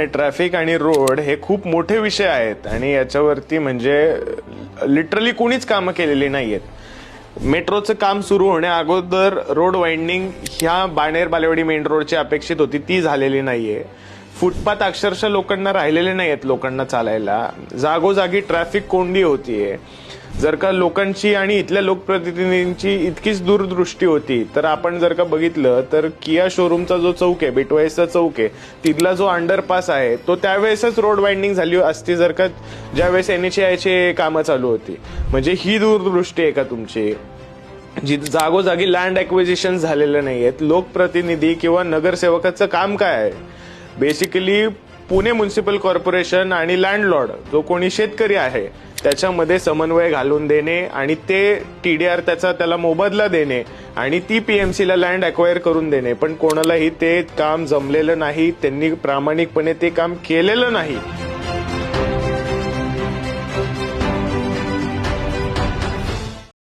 Traffic आणि road हे खूप मोठे विषय आहेत आणि याच्यावरती म्हणजे लिटरली कोणीच कामं केलेली नाहीयेत। मेट्रोचं काम सुरू होण्या अगोदर रोड वाइंडिंग ह्या बाणेर बालेवाडी मेन रोडची अपेक्षित होती, ती झालेली नाहीये। फुटपाथ अक्षरशः लोकांना राहिलेले नाहीयेत, लोकांना चालायला जागोजागी ट्रॅफिक कोंडी होतीये। जर का लोकांची आणि इथल्या लोकप्रतिनिधींची इतकीच दूरदृष्टी होती तर आपण जर का बघितलं तर किया शोरूमचा जो चौक आहे, बिटवाईसचा चौक आहे, तिथला जो अंडरपास आहे तो त्यावेळेसच रोड वाइंडिंग झाली असती जर का ज्यावेळेस NHAIचे कामं चालू होती। म्हणजे ही दूरदृष्टी आहे का तुमची? जागोजागी लँड ॲक्विजिशन झालेलं नाहीयेत। लोकप्रतिनिधी किंवा नगरसेवकाचं काम काय आहे? बेसिकली पुणे म्युनिसिपल कॉर्पोरेशन आणि लँडलॉर्ड जो कोणी शेतकरी आहे त्याच्यामध्ये समन्वय घालून देणे आणि ते TDR त्याला मोबदला देणे आणि ती PMC ला लँड अक्वायर करून देणे, पण कोणालाही ते काम जमलेलं नाही, त्यांनी प्रामाणिकपणे ते काम केलेलं नाही।